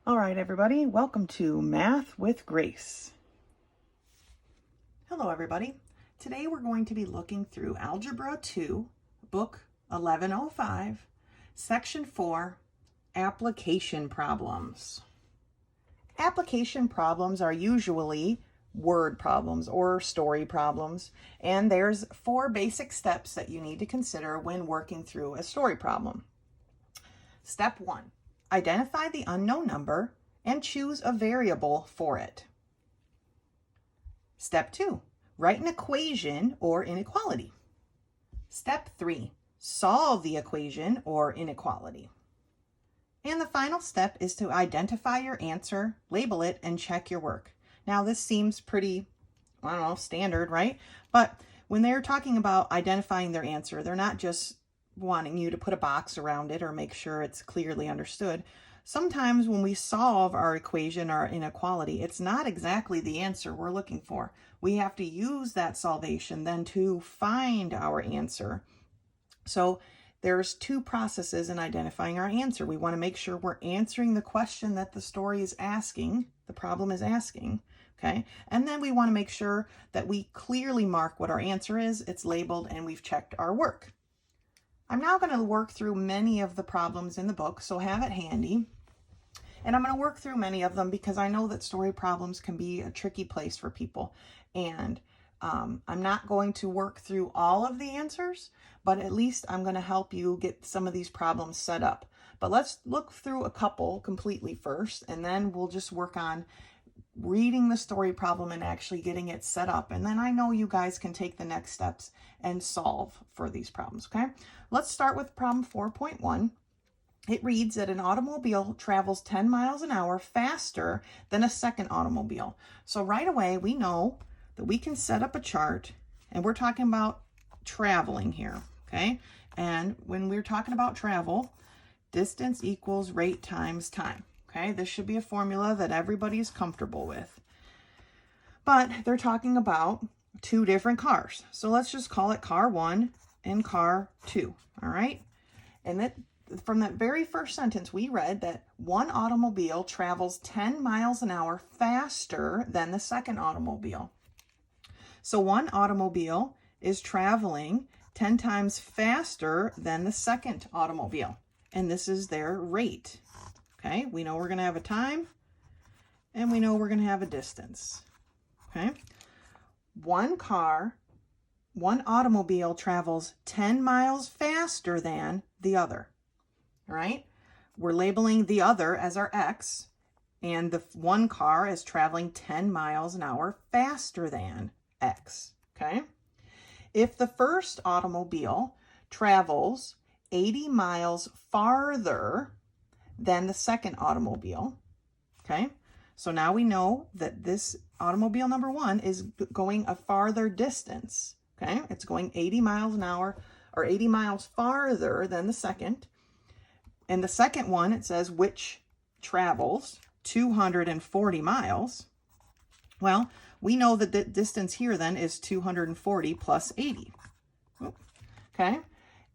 All right, everybody, welcome to Math with Grace. Hello, everybody. Today we're going to be looking through Algebra 2, book 1105, section 4, application problems. Application problems are usually word problems or story problems, and there's 4 basic steps that you need to consider when working through a story problem. Step 1. Identify the unknown number and choose a variable for it. Step 2. Write an equation or inequality. Step 3. Solve the equation or inequality. And the final step is to identify your answer, label it, and check your work. Now this seems pretty, standard, right? But when they're talking about identifying their answer, they're not just wanting you to put a box around it or make sure it's clearly understood. Sometimes when we solve our equation or inequality, it's not exactly the answer we're looking for. We have to use that solvation then to find our answer. So there's 2 processes in identifying our answer. We want to make sure we're answering the question that the story is asking, the problem is asking, okay? And then we want to make sure that we clearly mark what our answer is, it's labeled, and we've checked our work. I'm now going to work through many of the problems in the book, so have it handy. And I'm going to work through many of them because I know that story problems can be a tricky place for people. And I'm not going to work through all of the answers, but at least I'm going to help you get some of these problems set up. But let's look through a couple completely first, and then we'll just work on reading the story problem and actually getting it set up. And then I know you guys can take the next steps and solve for these problems, okay? Let's start with problem 4.1. It reads that an automobile travels 10 miles an hour faster than a second automobile. So right away, we know that we can set up a chart, and we're talking about traveling here, okay? And when we're talking about travel, distance equals rate times time. Okay, this should be a formula that everybody is comfortable with. But they're talking about 2 different cars. So let's just call it car 1 and car 2, all right? And that from that very first sentence, we read that one automobile travels 10 miles an hour faster than the second automobile. So one automobile is traveling 10 times faster than the second automobile, and this is their rate. Okay, we know we're going to have a time, and we know we're going to have a distance. Okay, one automobile travels 10 miles faster than the other. All right, we're labeling the other as our X, and the one car is traveling 10 miles an hour faster than X. Okay, if the first automobile travels 80 miles farther than the second automobile, okay? So now we know that this automobile number 1 is going a farther distance, okay? It's going 80 miles an hour or 80 miles farther than the second. And the second one, it says which travels 240 miles. Well, we know that the distance here then is 240 plus 80, okay?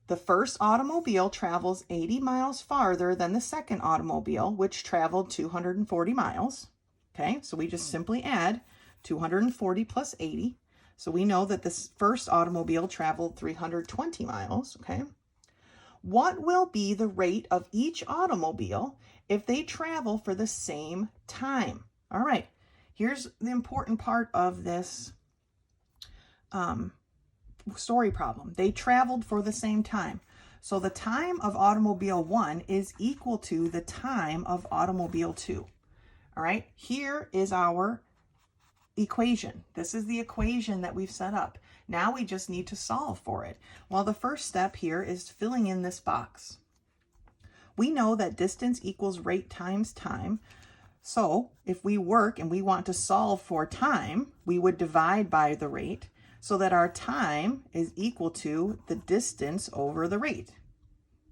The first automobile travels 80 miles farther than the second automobile, which traveled 240 miles. Okay, so we just simply add 240 plus 80. So we know that this first automobile traveled 320 miles. Okay, what will be the rate of each automobile if they travel for the same time? All right, here's the important part of this story problem. They traveled for the same time. So the time of automobile 1 is equal to the time of automobile 2. All right, here is our equation. This is the equation that we've set up. Now we just need to solve for it. Well, the first step here is filling in this box. We know that distance equals rate times time. So if we work and we want to solve for time, we would divide by the rate, so that our time is equal to the distance over the rate.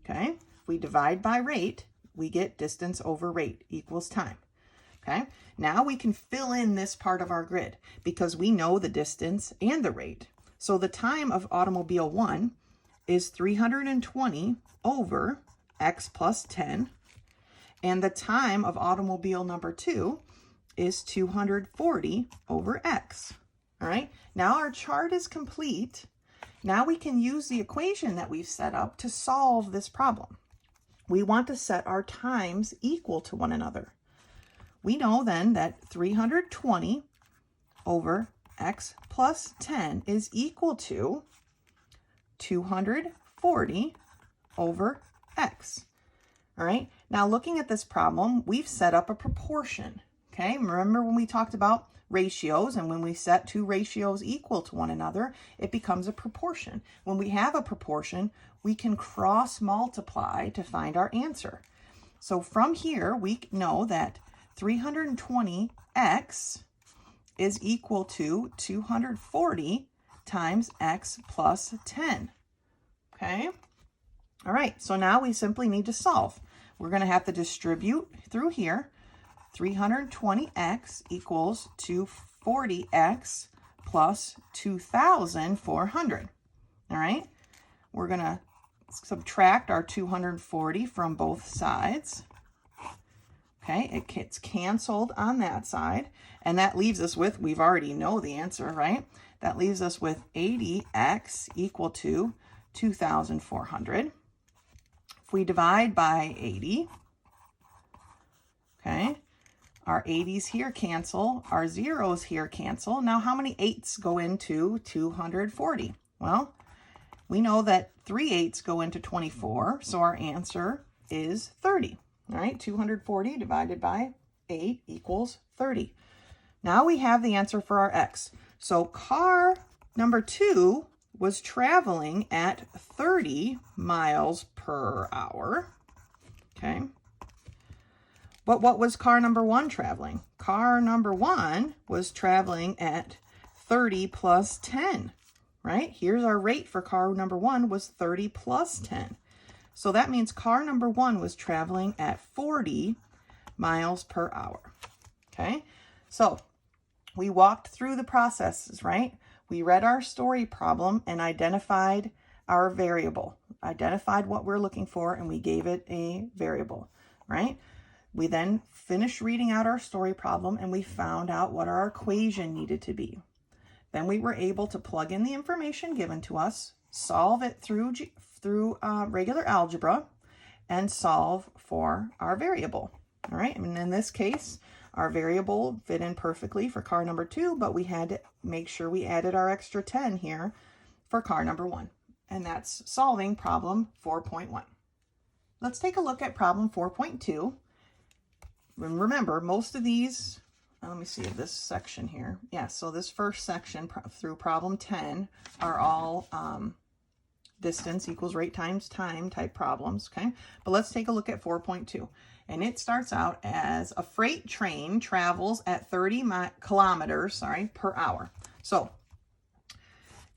Okay, if we divide by rate, we get distance over rate equals time. Okay, now we can fill in this part of our grid because we know the distance and the rate. So the time of automobile 1 is 320 over x plus 10. And the time of automobile number 2 is 240 over x. All right, now our chart is complete. Now we can use the equation that we've set up to solve this problem. We want to set our times equal to one another. We know then that 320 over x plus 10 is equal to 240 over x. All right, now looking at this problem, we've set up a proportion. Okay, remember when we talked about ratios, and when we set two ratios equal to one another, it becomes a proportion. When we have a proportion, we can cross multiply to find our answer. So from here, we know that 320x is equal to 240 times x plus 10. Okay? All right, so now we simply need to solve. We're going to have to distribute through here. 320x equals 240x plus 2,400. All right, we're going to subtract our 240 from both sides. Okay, it gets canceled on that side, and that leaves us with, we've already know the answer, right? That leaves us with 80x equal to 2,400. If we divide by 80, okay, our 80s here cancel, our zeros here cancel. Now, how many 8s go into 240? Well, we know that 3 8s go into 24, so our answer is 30. All right, 240 divided by 8 equals 30. Now we have the answer for our x. So car number 2 was traveling at 30 miles per hour. Okay. But what was car number 1 traveling? Car number 1 was traveling at 30 plus 10, right? Here's our rate for car number 1 was 30 plus 10. So that means car number 1 was traveling at 40 miles per hour, okay? So we walked through the processes, right? We read our story problem and identified our variable, identified what we're looking for, and we gave it a variable, right? We then finished reading out our story problem and we found out what our equation needed to be. Then we were able to plug in the information given to us, solve it through regular algebra, and solve for our variable. All right, and in this case, our variable fit in perfectly for car number 2, but we had to make sure we added our extra 10 here for car number 1. And that's solving problem 4.1. Let's take a look at problem 4.2. And remember, most of these, let me see this section here. Yeah, so this first section through problem 10 are all distance equals rate times time type problems, okay? But let's take a look at 4.2. And it starts out as a freight train travels at 30 kilometers per hour. So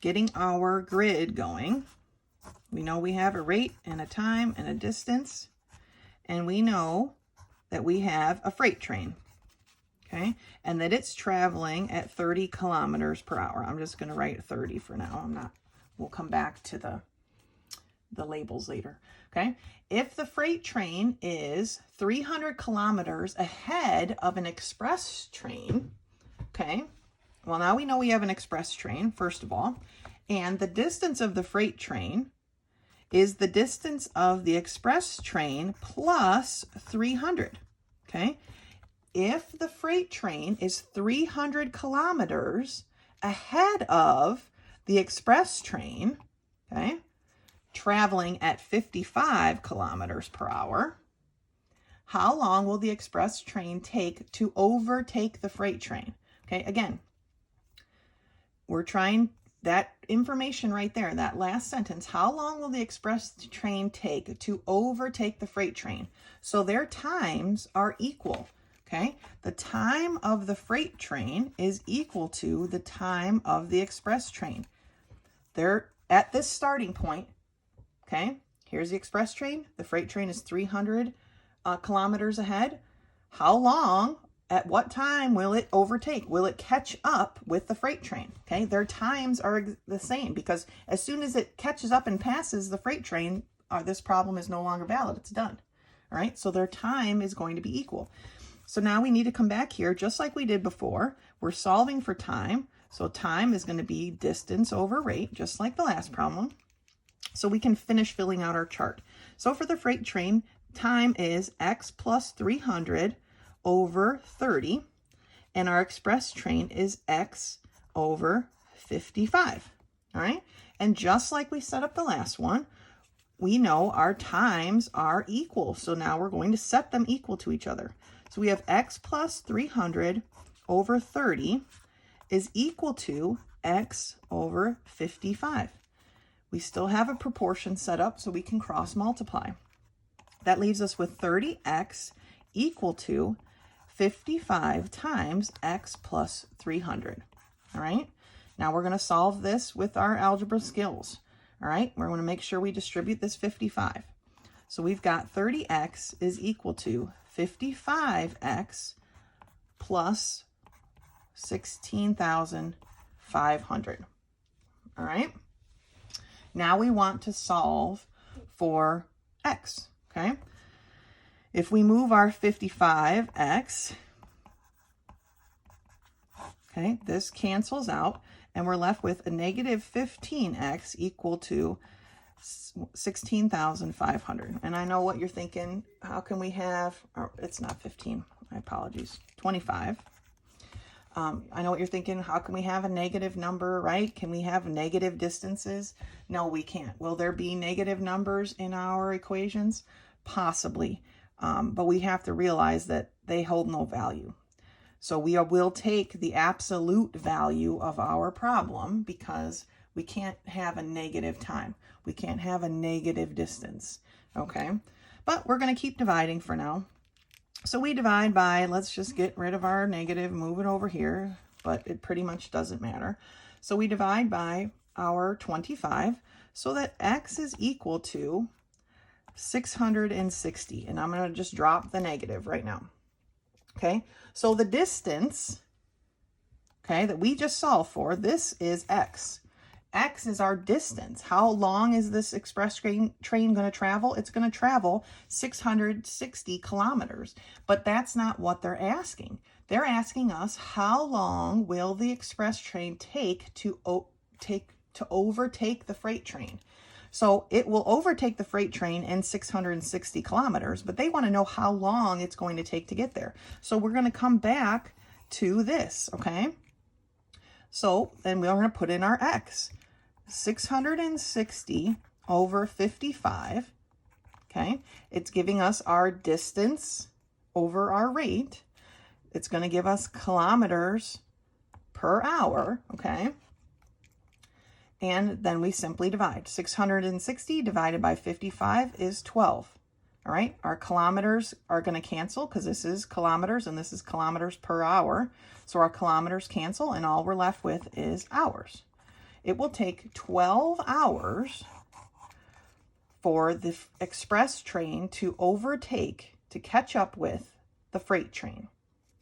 getting our grid going, we know we have a rate and a time and a distance, and we know that we have a freight train, okay? And that it's traveling at 30 kilometers per hour. I'm just going to write 30 for now. We'll come back to the labels later, okay? If the freight train is 300 kilometers ahead of an express train, okay? Well, now we know we have an express train, first of all, and the distance of the freight train is the distance of the express train plus 300, okay? If the freight train is 300 kilometers ahead of the express train, okay, traveling at 55 kilometers per hour, how long will the express train take to overtake the freight train? Okay, again, we're trying that information right there, that last sentence, how long will the express train take to overtake the freight train? So their times are equal, okay? The time of the freight train is equal to the time of the express train. They're at this starting point, okay? Here's the express train. The freight train is 300 kilometers ahead. How long, at what time will it overtake? Will it catch up with the freight train? Okay, their times are the same because as soon as it catches up and passes the freight train, this problem is no longer valid. It's done. All right, so their time is going to be equal. So now we need to come back here just like we did before. We're solving for time. So time is going to be distance over rate, just like the last problem. So we can finish filling out our chart. So for the freight train, time is x plus 300 over 30. And our express train is x over 55. All right. And just like we set up the last one, we know our times are equal. So now we're going to set them equal to each other. So we have x plus 300 over 30 is equal to x over 55. We still have a proportion set up so we can cross multiply. That leaves us with 30x equal to 55 times x plus 300. All right. Now we're going to solve this with our algebra skills. All right. We're going to make sure we distribute this 55. So we've got 30x is equal to 55x plus 16,500. All right. Now we want to solve for x, okay? If we move our 55x, okay, this cancels out, and we're left with a negative 15x equal to 16,500. And I know what you're thinking, how can we have, or it's not 15, my apologies, 25. I know what you're thinking, how can we have a negative number, right? Can we have negative distances? No, we can't. Will there be negative numbers in our equations? Possibly, but we have to realize that they hold no value. So we will take the absolute value of our problem because we can't have a negative time. We can't have a negative distance, okay? But we're going to keep dividing for now. So we divide by, let's just get rid of our negative, move it over here, but it pretty much doesn't matter. So we divide by our 25 so that x is equal to 660. And I'm going to just drop the negative right now. Okay, so the distance, okay, that we just solved for, this is x. X is our distance. How long is this express train going to travel? It's going to travel 660 kilometers, but that's not what they're asking. They're asking us how long will the express train take to overtake the freight train. So it will overtake the freight train in 660 kilometers, but they want to know how long it's going to take to get there. So we're going to come back to this, okay? So then we're going to put in our x. 660 over 55, okay? It's giving us our distance over our rate. It's going to give us kilometers per hour, okay? And then we simply divide. 660 divided by 55 is 12, all right? Our kilometers are going to cancel because this is kilometers and this is kilometers per hour. So our kilometers cancel and all we're left with is hours. It will take 12 hours for the express train to catch up with the freight train.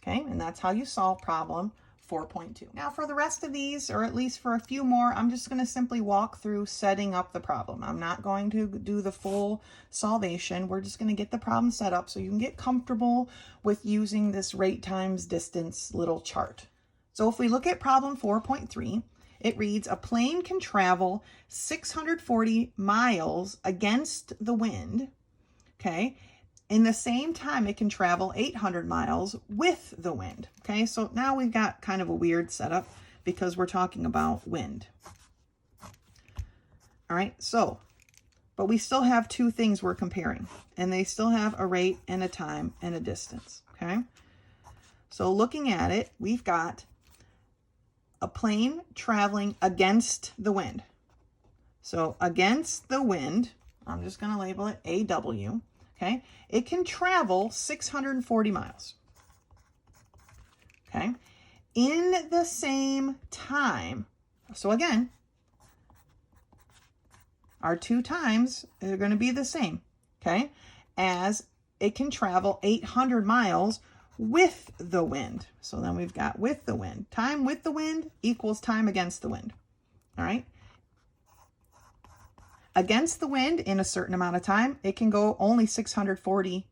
Okay, and that's how you solve problem 4.2. Now for the rest of these, or at least for a few more, I'm just going to simply walk through setting up the problem. I'm not going to do the full solvation. We're just going to get the problem set up so you can get comfortable with using this rate times distance little chart. So if we look at problem 4.3, it reads, a plane can travel 640 miles against the wind, okay? In the same time, it can travel 800 miles with the wind, okay? So now we've got kind of a weird setup because we're talking about wind. All right, so, but we still have two things we're comparing, and they still have a rate and a time and a distance, okay? So looking at it, we've got a plane traveling against the wind. So against the wind, I'm just going to label it AW, okay? It can travel 640 miles, okay? In the same time, so again, our two times are going to be the same, okay? As it can travel 800 miles with the wind. So then we've got with the wind. Time with the wind equals time against the wind. All right. Against the wind in a certain amount of time, it can go only 640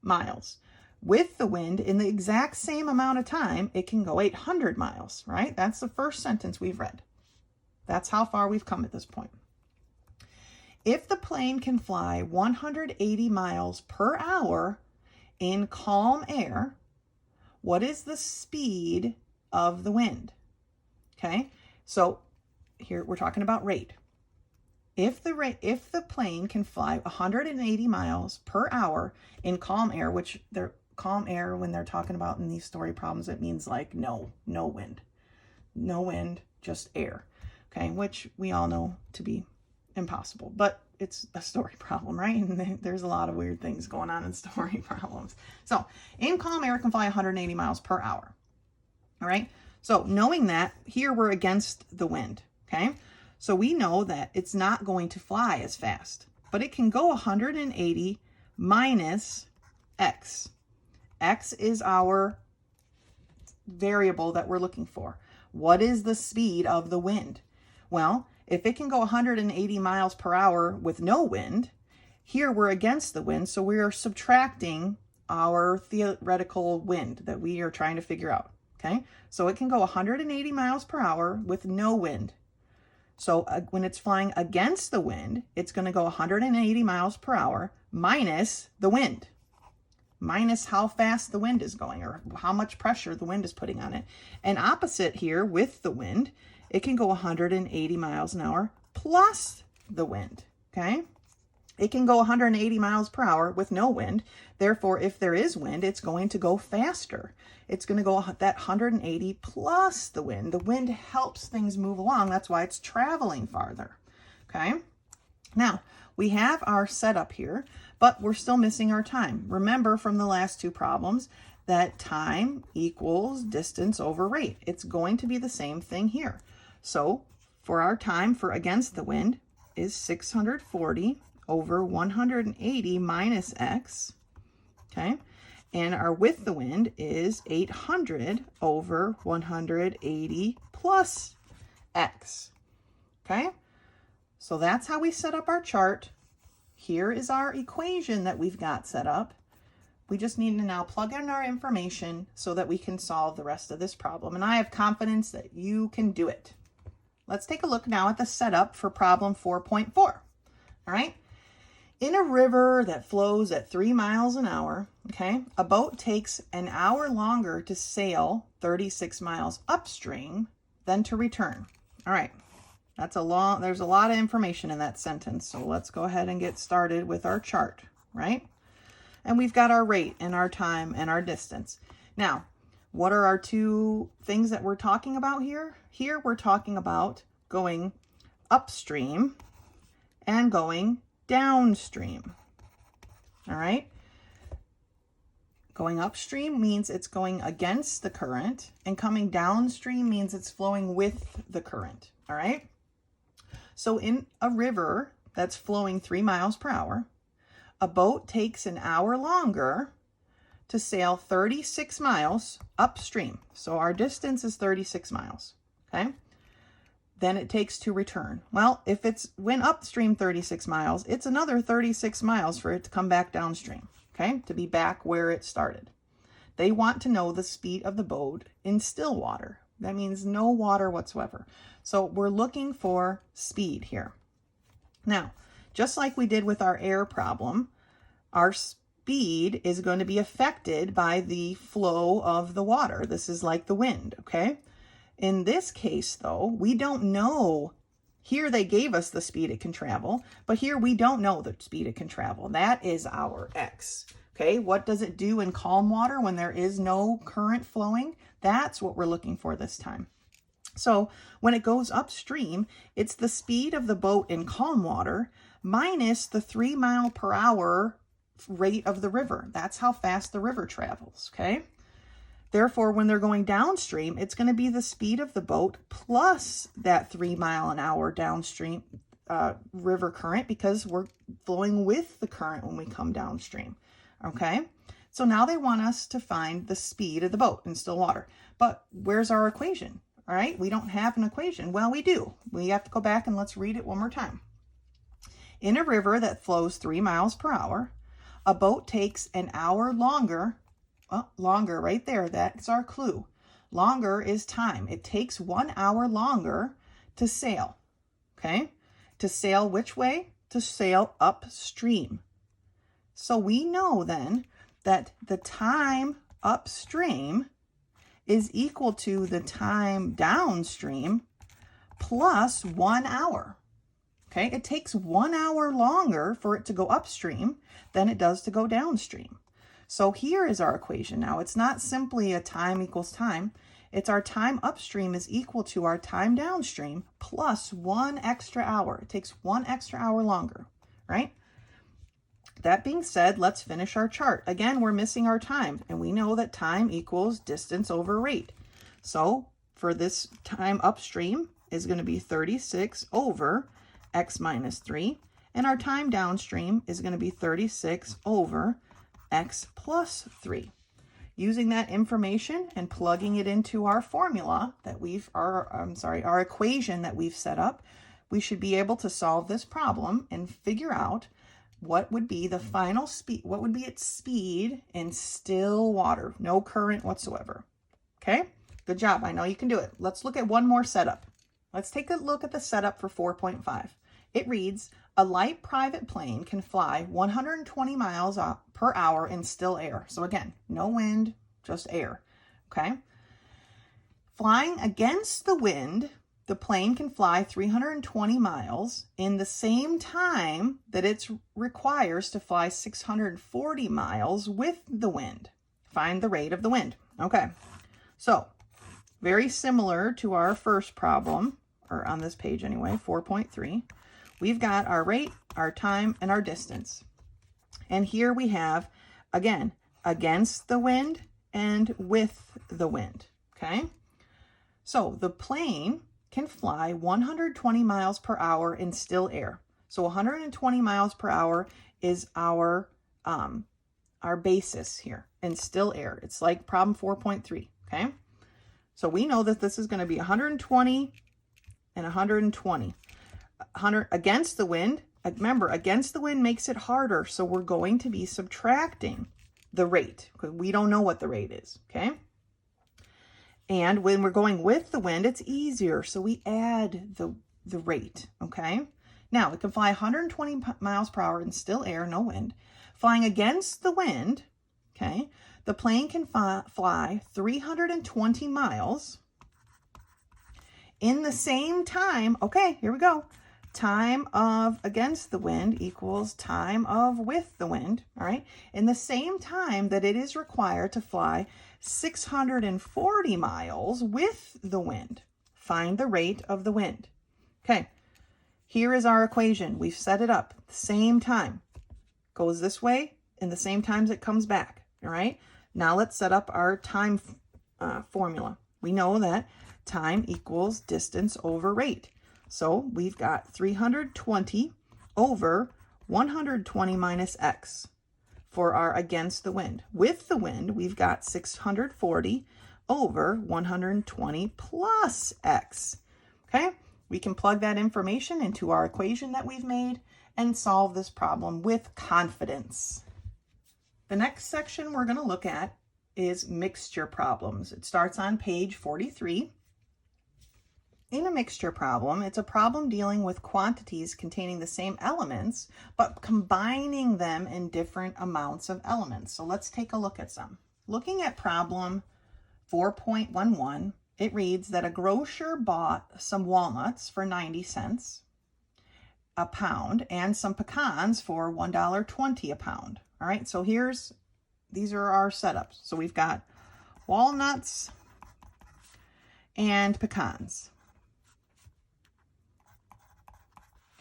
miles. With the wind, in the exact same amount of time, it can go 800 miles, right? That's the first sentence we've read. That's how far we've come at this point. If the plane can fly 180 miles per hour in calm air, what is the speed of the wind? Okay, so here we're talking about rate. If the plane can fly 180 miles per hour in calm air, which they're calm air when they're talking about in these story problems, it means like no wind, just air. Okay, which we all know to be impossible, but it's a story problem, right? And there's a lot of weird things going on in story problems. So in calm air, it can fly 180 miles per hour. All right, so knowing that, here we're against the wind, okay? So we know that it's not going to fly as fast, but it can go 180 minus x. X is our variable that we're looking for. What is the speed of the wind? Well, if it can go 180 miles per hour with no wind, here we're against the wind, so we are subtracting our theoretical wind that we are trying to figure out, okay? So it can go 180 miles per hour with no wind. So when it's flying against the wind, it's going to go 180 miles per hour minus the wind, minus how fast the wind is going or how much pressure the wind is putting on it. And opposite here with the wind, it can go 180 miles an hour plus the wind, okay? It can go 180 miles per hour with no wind. Therefore, if there is wind, it's going to go faster. It's going to go that 180 plus the wind. The wind helps things move along. That's why it's traveling farther, okay? Now, we have our setup here, but we're still missing our time. Remember from the last two problems that time equals distance over rate. It's going to be the same thing here. So for our time for against the wind is 640 over 180 minus x, okay? And our with the wind is 800 over 180 plus x, okay? So that's how we set up our chart. Here is our equation that we've got set up. We just need to now plug in our information so that we can solve the rest of this problem. And I have confidence that you can do it. Let's take a look now at the setup for problem 4.4. All right. In a river that flows at 3 miles an hour, okay, a boat takes an hour longer to sail 36 miles upstream than to return. All right. There's a lot of information in that sentence. So let's go ahead and get started with our chart, right? And we've got our rate and our time and our distance. Now, what are our two things that we're talking about here? Here we're talking about going upstream and going downstream. All right? Going upstream means it's going against the current, and coming downstream means it's flowing with the current. All right? So in a river that's flowing 3 miles per hour, a boat takes an hour longer to sail 36 miles upstream. So our distance is 36 miles, okay? Then it takes to return. Well, if it's went upstream 36 miles, it's another 36 miles for it to come back downstream, okay? To be back where it started. They want to know the speed of the boat in still water. That means no water whatsoever. So we're looking for speed here. Now, just like we did with our air problem, our speed is going to be affected by the flow of the water. This is like the wind, okay? In this case, though, we don't know. Here they gave us the speed it can travel, but here we don't know the speed it can travel. That is our x, okay? What does it do in calm water when there is no current flowing? That's what we're looking for this time. So when it goes upstream, it's the speed of the boat in calm water minus the 3 mile per hour rate of the river. That's how fast the river travels, okay? Therefore, when they're going downstream, it's going to be the speed of the boat plus that 3 mile an hour downstream river current, because we're flowing with the current when we come downstream, okay? So now they want us to find the speed of the boat in still water. But where's our equation? All right, we don't have an equation. Well, we do. We have to go back and let's read it one more time. In a river that flows 3 miles per hour, A boat takes an hour longer. Longer right there. That's our clue. Longer is time. It takes 1 hour longer to sail. Okay? To sail which way? To sail upstream. So we know then that the time upstream is equal to the time downstream plus 1 hour. Okay, it takes 1 hour longer for it to go upstream than it does to go downstream. So here is our equation now. It's not simply a time equals time. It's our time upstream is equal to our time downstream plus 1 extra hour. It takes 1 extra hour longer, right? That being said, let's finish our chart. Again, we're missing our time, and we know that time equals distance over rate. So for this time upstream is going to be 36 over x minus 3, and our time downstream is going to be 36 over x plus 3. Using that information and plugging it into our formula that our equation that we've set up, we should be able to solve this problem and figure out what would be the final speed, what would be its speed in still water, no current whatsoever. Okay, good job. I know you can do it. Let's look at one more setup. Let's take a look at the setup for 4.5. It reads, a light private plane can fly 120 miles per hour in still air. So again, no wind, just air, okay? Flying against the wind, the plane can fly 320 miles in the same time that it requires to fly 640 miles with the wind. Find the rate of the wind. Okay, so very similar to our first problem, or on this page anyway, 4.3. We've got our rate, our time, and our distance. And here we have, again, against the wind and with the wind, okay? So the plane can fly 120 miles per hour in still air. So 120 miles per hour is our basis here in still air. It's like problem 4.3, okay? So we know that this is going to be 120 and 120. 100 against the wind. Remember, against the wind makes it harder, so we're going to be subtracting the rate because we don't know what the rate is, okay? And when we're going with the wind, it's easier, so we add the rate, okay? Now, it can fly 120 miles per hour in still air, no wind. Flying against the wind, okay, the plane can fly 320 miles in the same time. Okay, here we go. Time of against the wind equals time of with the wind, all right? In the same time that it is required to fly 640 miles with the wind. Find the rate of the wind. Okay, here is our equation. We've set it up. Same time. Goes this way in the same times it comes back, all right? Now let's set up our time formula. We know that time equals distance over rate. So we've got 320 over 120 minus x for our against the wind. With the wind, we've got 640 over 120 plus x. Okay, we can plug that information into our equation that we've made and solve this problem with confidence. The next section we're going to look at is mixture problems. It starts on page 43. In a mixture problem, it's a problem dealing with quantities containing the same elements, but combining them in different amounts of elements. So let's take a look at some. Looking at problem 4.11, it reads that a grocer bought some walnuts for 90 cents a pound and some pecans for $1.20 a pound. All right, so these are our setups. So we've got walnuts and pecans.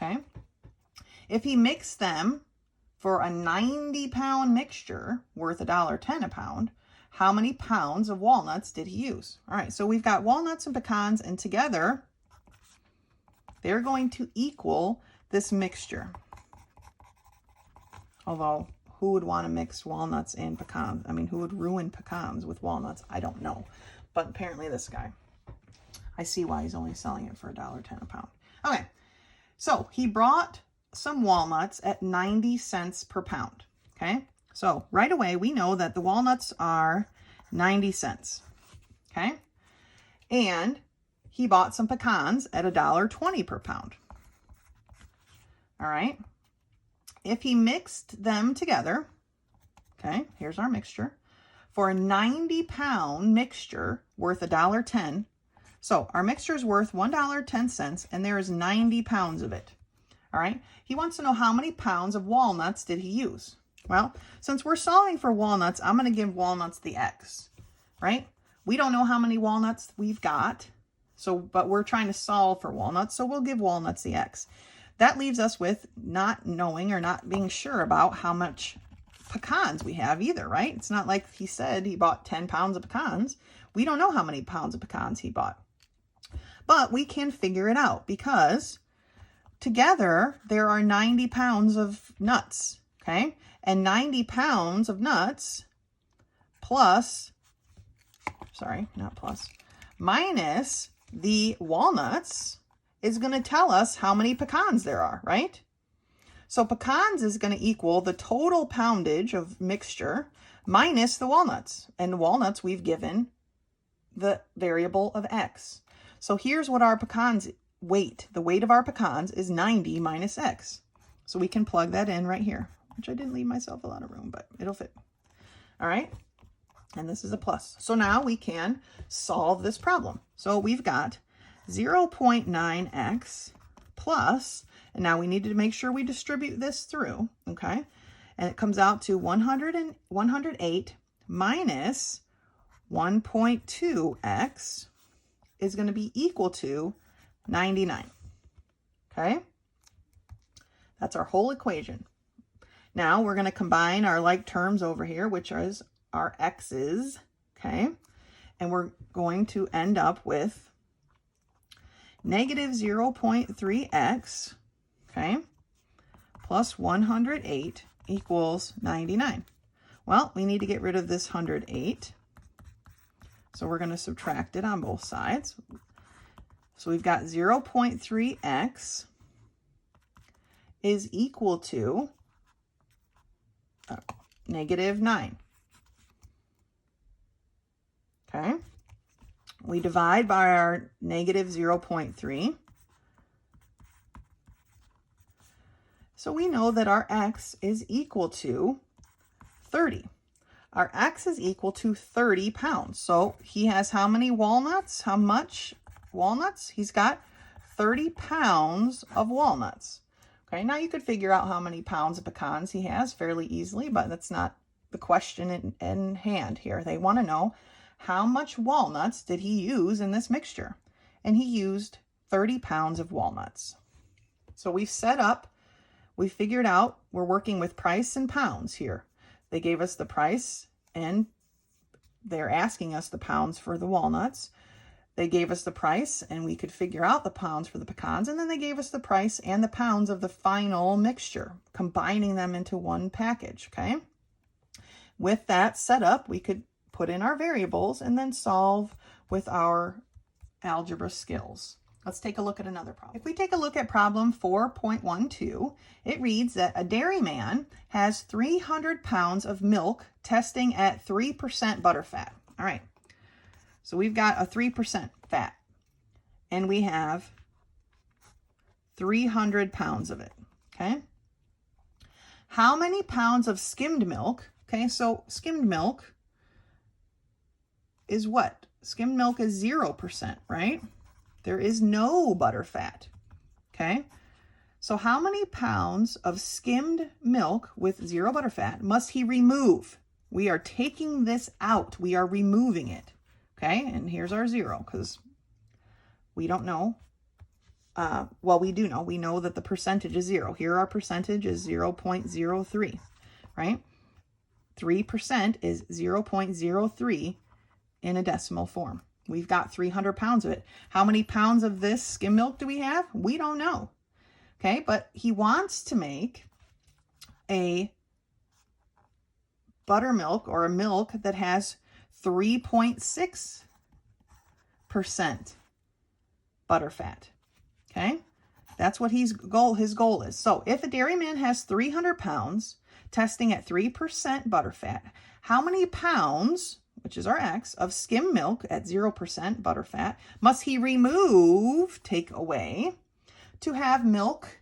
Okay, if he mixed them for a 90-pound mixture worth $1.10 a pound, how many pounds of walnuts did he use? All right, so we've got walnuts and pecans, and together they're going to equal this mixture. Although, who would want to mix walnuts and pecans? I mean, who would ruin pecans with walnuts? I don't know, but apparently this guy. I see why he's only selling it for $1.10 a pound. Okay. So he brought some walnuts at 90 cents per pound, okay? So right away, we know that the walnuts are 90 cents, okay? And he bought some pecans at $1.20 per pound. All right. If he mixed them together, okay, here's our mixture, for a 90-pound mixture worth $1.10. So our mixture is worth $1.10, and there is 90 pounds of it. All right. He wants to know how many pounds of walnuts did he use. Well, since we're solving for walnuts, I'm going to give walnuts the X, right? We don't know how many walnuts we've got, but we're trying to solve for walnuts, so we'll give walnuts the X. That leaves us with not knowing or not being sure about how much pecans we have either, right? It's not like he said he bought 10 pounds of pecans. We don't know how many pounds of pecans he bought. But we can figure it out because together there are 90 pounds of nuts, okay? And 90 pounds of nuts minus the walnuts is going to tell us how many pecans there are, right? So pecans is going to equal the total poundage of mixture minus the walnuts. And walnuts we've given the variable of X. So here's what our pecans weight. The weight of our pecans is 90 minus X. So we can plug that in right here, which I didn't leave myself a lot of room, but it'll fit. All right. And this is a plus. So now we can solve this problem. So we've got 0.9x plus, and now we need to make sure we distribute this through, okay? And it comes out to 108 minus 1.2x is going to be equal to 99, okay? That's our whole equation. Now we're going to combine our like terms over here, which is our x's, okay? And we're going to end up with negative 0.3x, okay, plus 108 equals 99. Well, we need to get rid of this 108. So we're going to subtract it on both sides. So we've got 0.3x is equal to negative 9. Okay. We divide by our negative 0.3. So we know that our x is equal to 30. Our x is equal to 30 pounds. So he has how many walnuts? How much walnuts? He's got 30 pounds of walnuts. Okay, now you could figure out how many pounds of pecans he has fairly easily, but that's not the question in hand here. They want to know how much walnuts did he use in this mixture? And he used 30 pounds of walnuts. So we've set up, we figured out we're working with price and pounds here. They gave us the price and they're asking us the pounds for the walnuts. They gave us the price and we could figure out the pounds for the pecans, and then they gave us the price and the pounds of the final mixture, combining them into one package, okay? With that set up, we could put in our variables and then solve with our algebra skills. Let's take a look at another problem. If we take a look at problem 4.12, it reads that a dairyman has 300 pounds of milk testing at 3% butterfat. All right, so we've got a 3% fat, and we have 300 pounds of it, okay? How many pounds of skimmed milk? Okay, so skimmed milk is what? Skimmed milk is 0%, right? There is no butterfat, okay? So how many pounds of skimmed milk with 0 butterfat must he remove? We are taking this out. We are removing it, okay? And here's our 0 because we don't know. Well, we do know. We know that the percentage is 0. Here our percentage is 0.03, right? 3% is 0.03 in a decimal form. We've got 300 pounds of it. How many pounds of this skim milk do we have? We don't know. Okay, but he wants to make a buttermilk or a milk that has 3.6% butterfat. Okay, that's what his goal is. So if a dairyman has 300 pounds testing at 3% butterfat. How many pounds, which is our x, of skim milk at 0% butterfat must he remove, take away, to have milk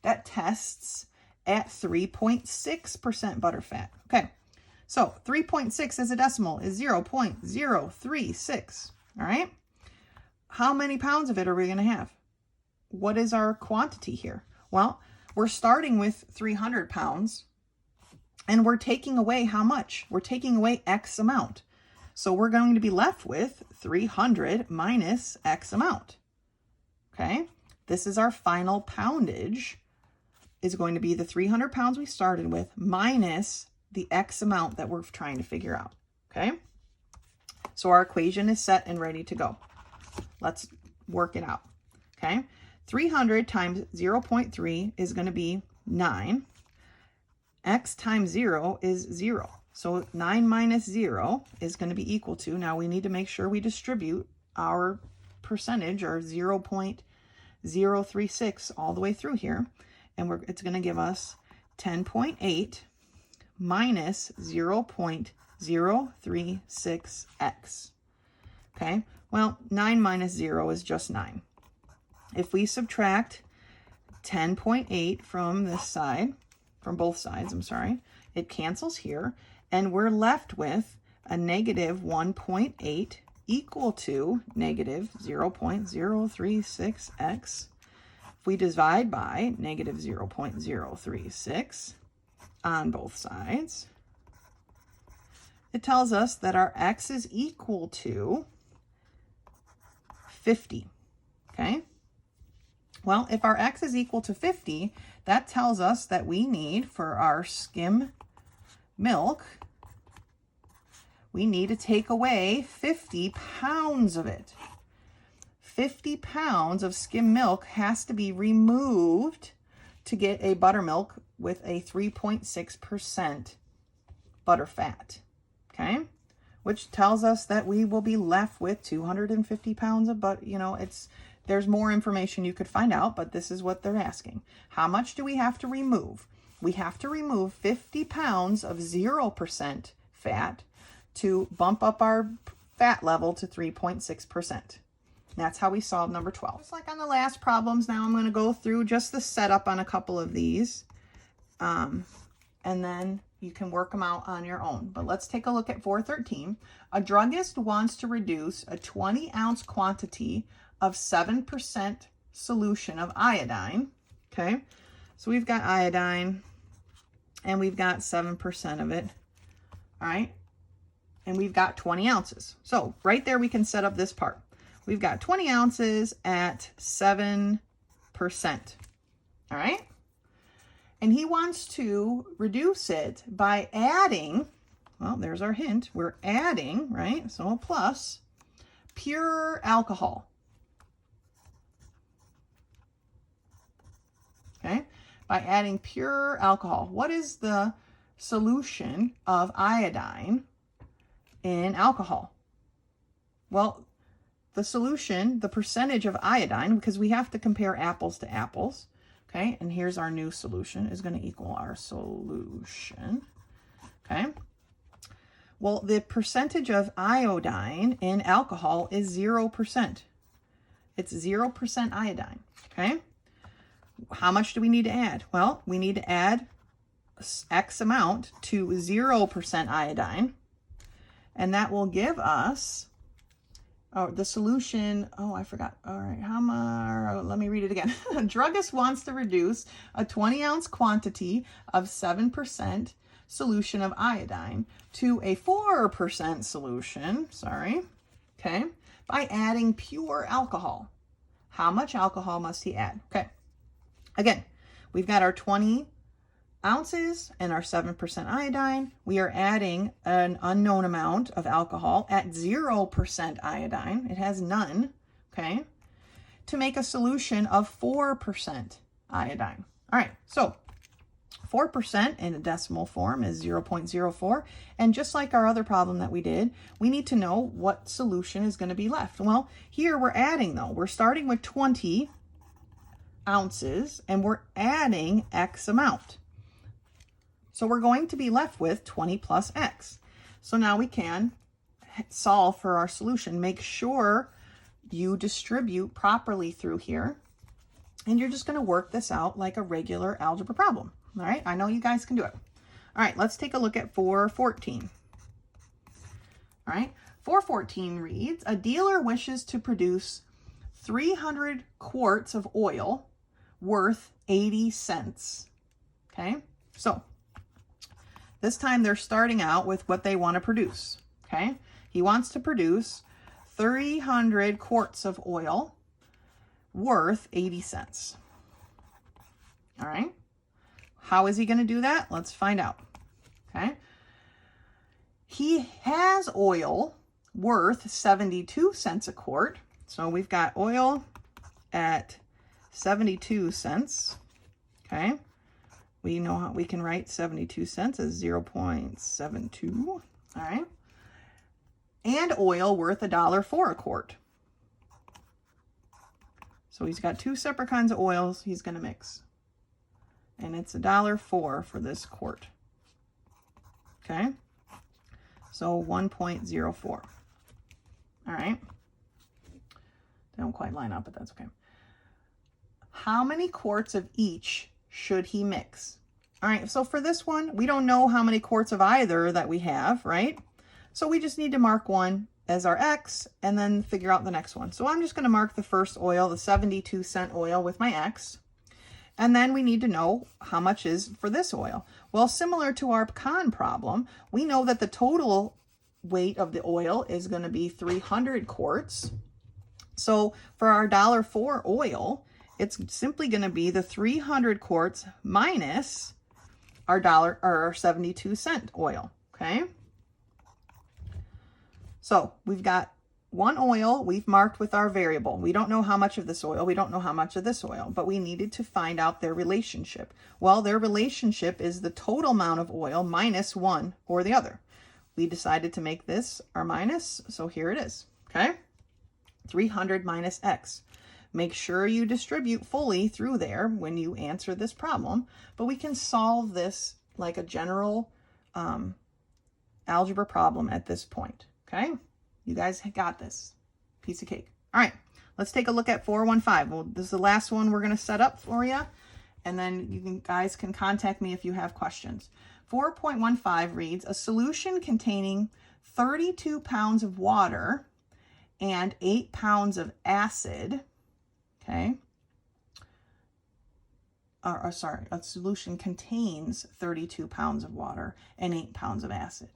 that tests at 3.6% butterfat? Okay, so 3.6 as a decimal is 0.036, all right? How many pounds of it are we going to have? What is our quantity here? Well, we're starting with 300 pounds, and we're taking away how much? We're taking away X amount. So we're going to be left with 300 minus X amount. Okay, this is our final poundage, is going to be the 300 pounds we started with minus the X amount that we're trying to figure out. Okay, so our equation is set and ready to go. Let's work it out. Okay, 300 times 0.3 is going to be 9. X times 0 is 0. So 9 minus 0 is going to be equal to, now we need to make sure we distribute our percentage, or 0.036 all the way through here. And it's going to give us 10.8 minus 0.036x. Okay, well, 9 minus 0 is just 9. If we subtract 10.8 from this side, from both sides, I'm sorry, it cancels here, and we're left with a negative 1.8 equal to negative 0.036x. If we divide by negative 0.036 on both sides, it tells us that our x is equal to 50, okay? Well, if our x is equal to 50, that tells us that we need, for our skim milk, we need to take away 50 pounds of it. 50 pounds of skim milk has to be removed to get a buttermilk with a 3.6% butterfat, okay? Which tells us that we will be left with 250 pounds of butter. You know, there's more information you could find out, but this is what they're asking. How much do we have to remove? We have to remove 50 pounds of 0% fat to bump up our fat level to 3.6%. That's how we solve number 12. Just like on the last problems, now I'm going to go through just the setup on a couple of these, and then you can work them out on your own. But let's take a look at 413. A druggist wants to reduce a 20-ounce quantity of 7% solution of iodine. Okay, so we've got iodine, and we've got 7% of it. All right, and we've got 20 ounces. So right there, we can set up this part. We've got 20 ounces at 7%. All right, and he wants to reduce it by adding, well, there's our hint. We're adding, right? So a plus, pure alcohol. Okay, by adding pure alcohol. What is the solution of iodine in alcohol? Well, the solution, the percentage of iodine, because we have to compare apples to apples, okay, and here's our new solution, is going to equal our solution, okay? Well, the percentage of iodine in alcohol is 0%. It's 0% iodine, okay? How much do we need to add? Well, we need to add X amount to 0% iodine, and that will give us the solution. Oh, I forgot. All right, let me read it again. A druggist wants to reduce a 20-ounce quantity of 7% solution of iodine to a 4% solution, okay, by adding pure alcohol. How much alcohol must he add? Okay. Again, we've got our 20 ounces and our 7% iodine. We are adding an unknown amount of alcohol at 0% iodine. It has none, okay, to make a solution of 4% iodine. All right, so 4% in a decimal form is 0.04. And just like our other problem that we did, we need to know what solution is going to be left. Well, here we're adding, though. We're starting with 20 ounces, and we're adding X amount. So we're going to be left with 20 plus x. So now we can solve for our solution. Make sure you distribute properly through here. And you're just going to work this out like a regular algebra problem. All right, I know you guys can do it. All right, let's take a look at 414. All right, 414 reads, a dealer wishes to produce 300 quarts of oil worth 80 cents. Okay, so this time they're starting out with what they want to produce. Okay, he wants to produce 300 quarts of oil worth 80 cents. All right, how is he going to do that? Let's find out. Okay, he has oil worth 72 cents a quart. So we've got oil at 72 cents. Okay, we know how we can write 72 cents as 0.72. All right, and oil worth $1.04 a quart. So he's got two separate kinds of oils he's going to mix. And it's $1.04 for this quart. Okay. So 1.04. All right. They don't quite line up, but that's okay. How many quarts of each should he mix? All right. So for this one, we don't know how many quarts of either that we have, right? So we just need to mark one as our x and then figure out the next one. So I'm just going to mark the first oil, the 72 cent oil, with my x. And then we need to know how much is for this oil. Well, similar to our con problem, we know that the total weight of the oil is going to be 300 quarts. So for our $1.04 oil, it's simply going to be the 300 quarts minus our our 72 cent oil. Okay. So we've got one oil we've marked with our variable. We don't know how much of this oil, we don't know how much of this oil, but we needed to find out their relationship. Well, their relationship is the total amount of oil minus one or the other. We decided to make this our minus, so here it is, okay? 300 minus x. Make sure you distribute fully through there when you answer this problem, but we can solve this like a general algebra problem at this point. Okay, you guys got this. Piece of cake. All right, let's take a look at 415. Well, this is the last one we're going to set up for you, and then you guys can contact me if you have questions. 4.15 reads, a solution containing 32 pounds of water and 8 pounds of acid, okay, a solution contains 32 pounds of water and 8 pounds of acid.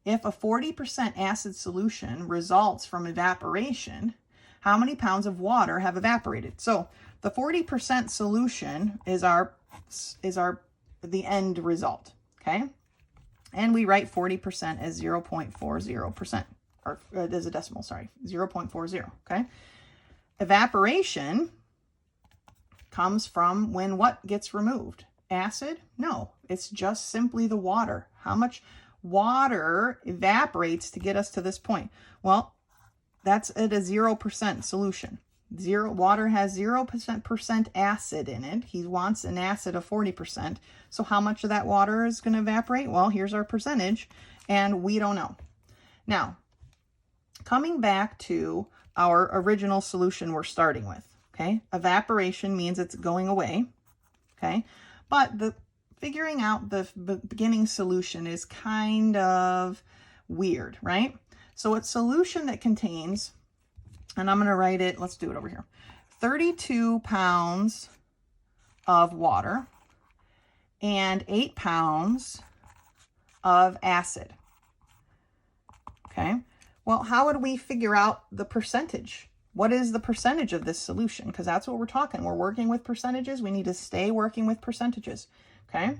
If a 40% acid solution results from evaporation, how many pounds of water have evaporated? So the 40% solution is the end result, okay? And we write 40% as 0.40%, or as a decimal, sorry, 0.40, okay? Evaporation comes from when what gets removed? Acid? No, it's just simply the water. How much water evaporates to get us to this point? Well, that's at a 0% solution. Water has 0% acid in it. He wants an acid of 40%. So how much of that water is going to evaporate? Well, here's our percentage, and we don't know. Now, coming back to our original solution we're starting with, okay? Evaporation means it's going away, okay? But figuring out the beginning solution is kind of weird, right? So it's solution that contains, and I'm going to write it, let's do it over here, 32 pounds of water and 8 pounds of acid. Okay, well, how would we figure out the percentage? What is the percentage of this solution? Because that's what we're talking. We're working with percentages. We need to stay working with percentages. Okay,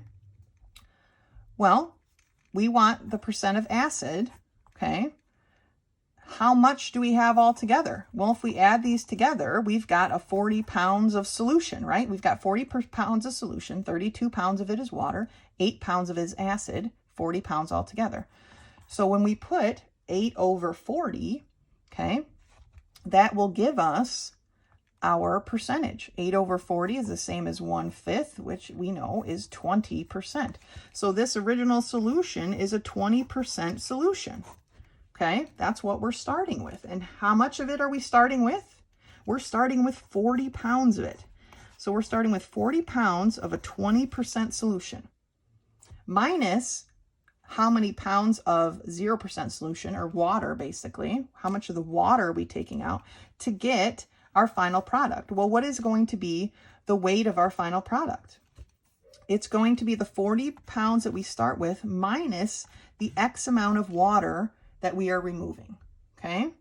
well, we want the percent of acid. Okay, how much do we have all together? Well, if we add these together, we've got a 40 pounds of solution, right? We've got 40 pounds of solution, 32 pounds of it is water, 8 pounds of it is acid, 40 pounds altogether. So when we put 8 over 40, okay, that will give us our percentage. 8 over 40 is the same as 1/5, which we know is 20%. So this original solution is a 20% solution. Okay, that's what we're starting with. And how much of it are we starting with? We're starting with 40 pounds of it. So we're starting with 40 pounds of a 20% solution, minus how many pounds of 0% solution, or water basically. How much of the water are we taking out to get our final product? Well, what is going to be the weight of our final product? It's going to be the 40 pounds that we start with minus the X amount of water that we are removing, okay?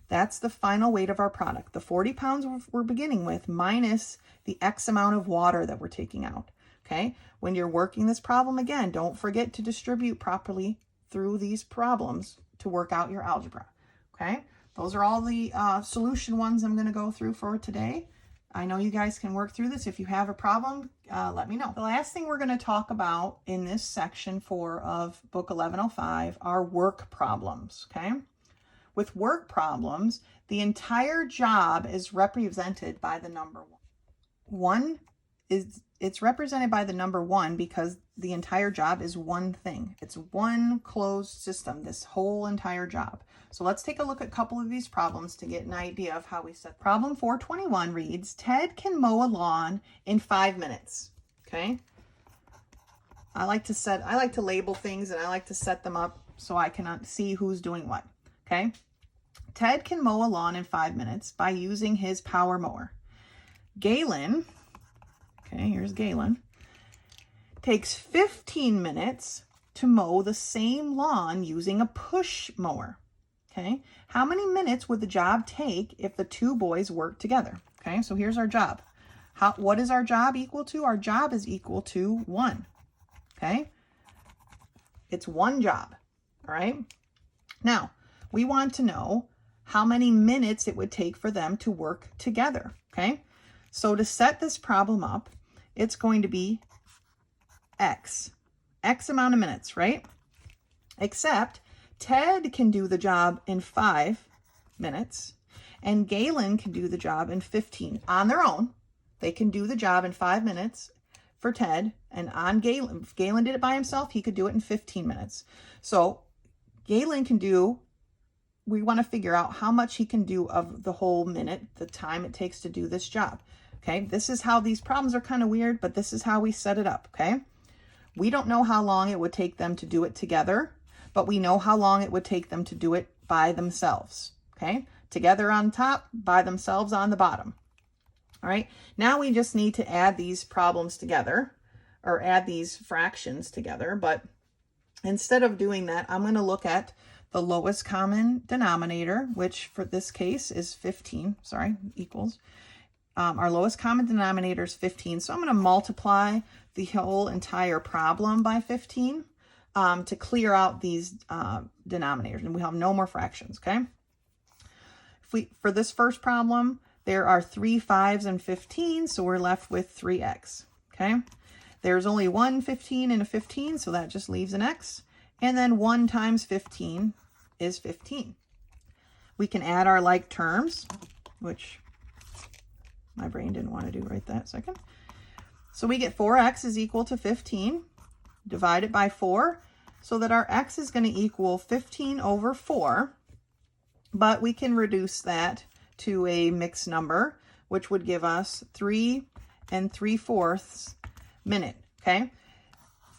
That's the final weight of our product. The 40 pounds we're beginning with minus the X amount of water that we're taking out, okay? When you're working this problem, again, don't forget to distribute properly through these problems to work out your algebra, okay? Those are all the solution ones I'm going to go through for today. I know you guys can work through this. If you have a problem, let me know. The last thing we're going to talk about in this section 4 of book 1105 are work problems, okay? With work problems, the entire job is represented by the number 1. It's represented by the number 1 because the entire job is one thing. It's one closed system, this whole entire job. So let's take a look at a couple of these problems to get an idea of how we set. Problem 421 reads, Ted can mow a lawn in 5 minutes. Okay. I like to label things, and I like to set them up so I can see who's doing what. Okay. Ted can mow a lawn in 5 minutes by using his power mower. Galen, okay, here's Galen, takes 15 minutes to mow the same lawn using a push mower. Okay, how many minutes would the job take if the two boys work together? Okay, so here's our job. What is our job equal to? Our job is equal to 1. Okay, it's one job. All right, now we want to know how many minutes it would take for them to work together. Okay, so to set this problem up, it's going to be X amount of minutes, right? Except Ted can do the job in 5 minutes, and Galen can do the job in 15 on their own. They can do the job in 5 minutes for Ted, and on Galen, if Galen did it by himself, he could do it in 15 minutes. So Galen can do, we want to figure out how much he can do of the whole minute, the time it takes to do this job. Okay, this is how these problems are kind of weird, but this is how we set it up, okay? We don't know how long it would take them to do it together, but we know how long it would take them to do it by themselves, okay? Together on top, by themselves on the bottom. All right, now we just need to add these problems together, or add these fractions together, but instead of doing that, I'm going to look at the lowest common denominator, which for this case is 15, equals. Our lowest common denominator is 15, so I'm going to multiply the whole entire problem by 15 to clear out these denominators, and we have no more fractions, okay? For this first problem, there are 3 5s and 15, so we're left with 3x, okay? There's only one 15 and a 15, so that just leaves an x, and then 1 times 15 is 15. We can add our like terms, which my brain didn't want to do right that second. So we get 4x is equal to 15, divide it by 4, so that our x is going to equal 15 over 4, but we can reduce that to a mixed number, which would give us 3 3/4 minute, okay?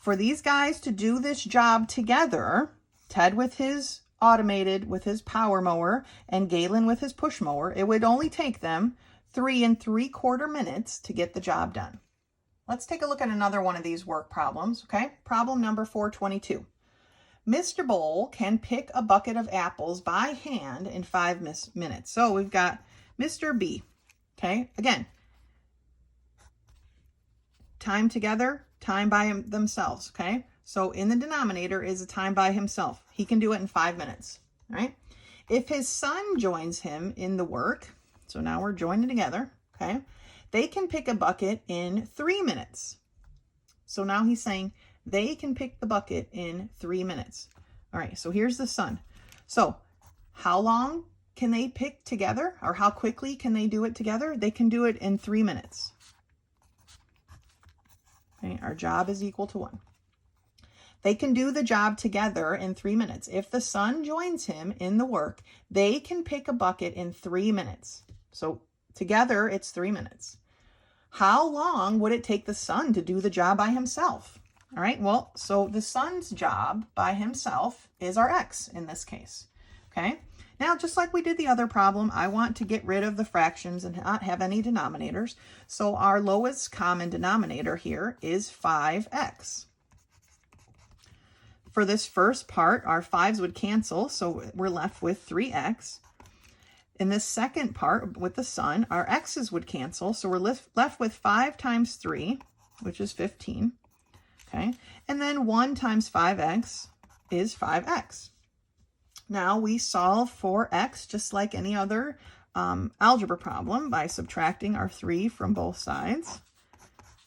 For these guys to do this job together, Ted with his automated, with his power mower, and Galen with his push mower, it would only take them 3 3/4 minutes to get the job done. Let's take a look at another one of these work problems, okay? Problem number 422. Mr. Bowl can pick a bucket of apples by hand in 5 minutes. So we've got Mr. B, okay? Again, time together, time by themselves, okay? So in the denominator is a time by himself. He can do it in 5 minutes, all right? If his son joins him in the work, so now we're joining together, okay? They can pick a bucket in 3 minutes. So now he's saying they can pick the bucket in 3 minutes. All right, so here's the son. So how long can they pick together, or how quickly can they do it together? They can do it in 3 minutes. Okay, our job is equal to 1. They can do the job together in 3 minutes. If the son joins him in the work, they can pick a bucket in 3 minutes. So together, it's 3 minutes. How long would it take the son to do the job by himself? All right, well, so the son's job by himself is our x in this case, okay? Now, just like we did the other problem, I want to get rid of the fractions and not have any denominators. So our lowest common denominator here is 5x. For this first part, our 5's would cancel, so we're left with 3x. In this second part, with the son, our x's would cancel, so we're left with 5 times 3, which is 15. Okay, and then 1 times 5x is 5x. Now we solve for x just like any other algebra problem by subtracting our 3 from both sides.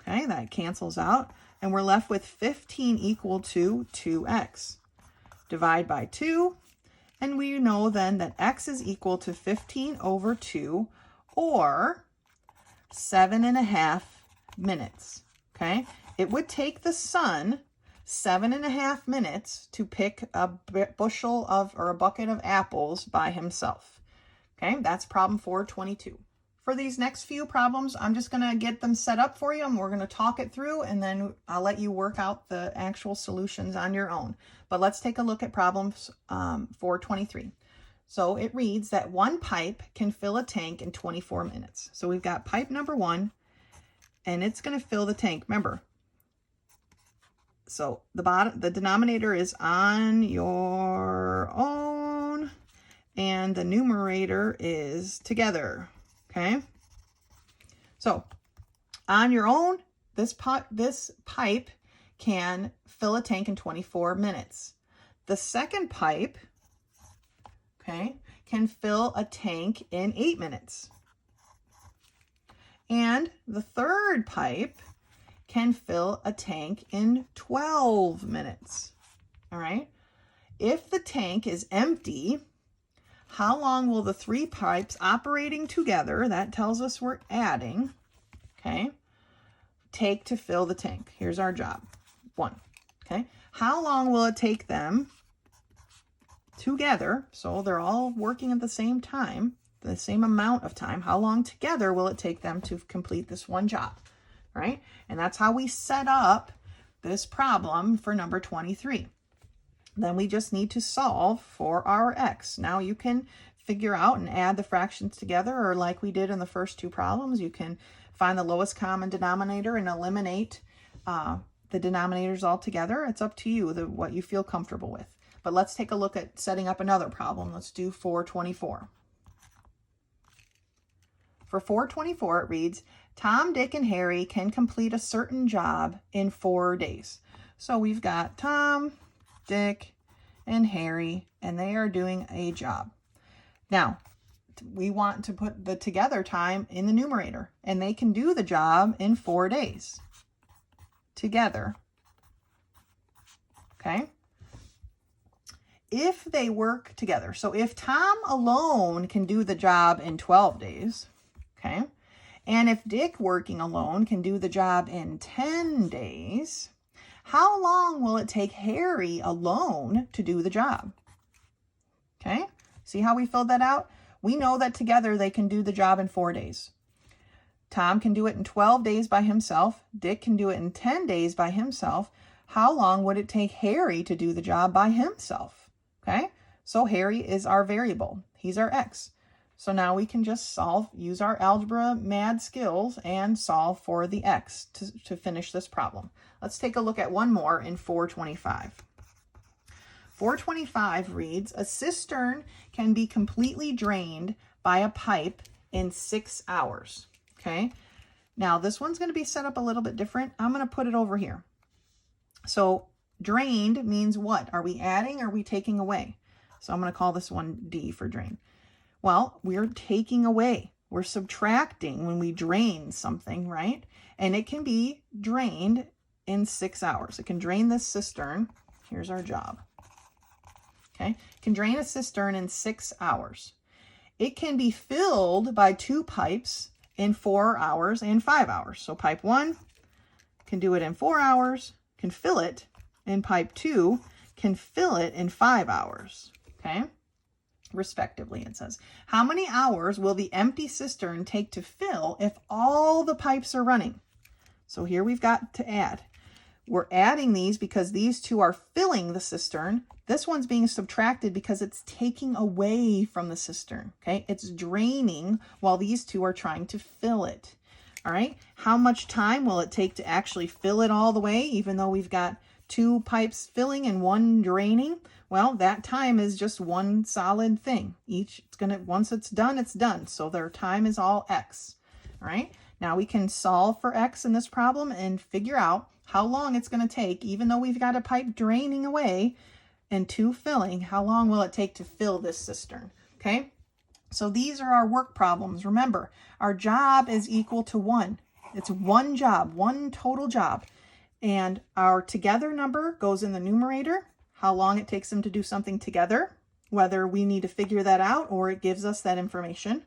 Okay, that cancels out, and we're left with 15 equal to 2x. Divide by 2, and we know then that x is equal to 15 over 2, or 7.5 minutes. Okay, it would take the son 7.5 minutes to pick a bushel of, or a bucket of apples by himself. Okay, that's problem 422. For these next few problems, I'm just going to get them set up for you, and we're going to talk it through, and then I'll let you work out the actual solutions on your own. But let's take a look at problems 423. So it reads that one pipe can fill a tank in 24 minutes. So we've got pipe number 1, and it's going to fill the tank. Remember, so the denominator is on your own, and the numerator is together. Okay, so on your own, this pipe can fill a tank in 24 minutes. The second pipe, okay, can fill a tank in 8 minutes. And the third pipe can fill a tank in 12 minutes. All right, if the tank is empty, how long will the 3 pipes operating together, that tells us we're adding, okay, take to fill the tank? Here's our job, 1, okay? How long will it take them together, so they're all working at the same time, the same amount of time, how long together will it take them to complete this one job, right? And that's how we set up this problem for number 23. Then we just need to solve for our x. Now you can figure out and add the fractions together, or like we did in the first 2 problems, you can find the lowest common denominator and eliminate the denominators altogether. It's up to you, what you feel comfortable with. But let's take a look at setting up another problem. Let's do 424. For 424, it reads, Tom, Dick, and Harry can complete a certain job in 4 days. So we've got Tom, Dick, and Harry, and they are doing a job. Now, we want to put the together time in the numerator, and they can do the job in 4 days together. Okay? If they work together, so if Tom alone can do the job in 12 days, okay, and if Dick working alone can do the job in 10 days, how long will it take Harry alone to do the job? Okay, see how we filled that out? We know that together they can do the job in 4 days. Tom can do it in 12 days by himself. Dick can do it in 10 days by himself. How long would it take Harry to do the job by himself? Okay, so Harry is our variable. He's our x. So now we can just use our algebra mad skills and solve for the x to finish this problem. Let's take a look at one more in 425. 425 reads, a cistern can be completely drained by a pipe in 6 hours. Okay, now this one's going to be set up a little bit different. I'm going to put it over here. So drained means what? Are we adding or are we taking away? So I'm going to call this one D for drain. Well, we're taking away. We're subtracting when we drain something, right? And it can be drained in 6 hours. It can drain this cistern. Here's our job. Okay, it can drain a cistern in 6 hours. it can be filled by 2 pipes in 4 hours and 5 hours. So pipe 1 can do it in 4 hours, can fill it, and pipe 2 can fill it in 5 hours, okay? Respectively, it says. How many hours will the empty cistern take to fill if all the pipes are running? So here we've got to add. We're adding these because these 2 are filling the cistern. This one's being subtracted because it's taking away from the cistern, okay? It's draining while these 2 are trying to fill it, all right? How much time will it take to actually fill it all the way, even though we've got 2 pipes filling and 1 draining? Well, that time is just one solid thing. Once it's done, it's done. So their time is all X, all right? Now we can solve for X in this problem and figure out how long it's going to take, even though we've got a pipe draining away and 2 filling, how long will it take to fill this cistern, okay? So these are our work problems. Remember, our job is equal to 1. It's one job, one total job. And our together number goes in the numerator, how long it takes them to do something together, whether we need to figure that out or it gives us that information.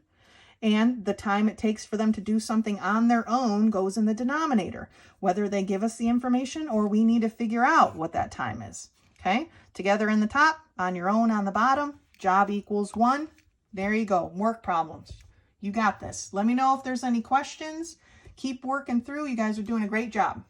And the time it takes for them to do something on their own goes in the denominator, whether they give us the information or we need to figure out what that time is. Okay, together in the top, on your own on the bottom, job equals 1. There you go, work problems. You got this. Let me know if there's any questions. Keep working through. You guys are doing a great job.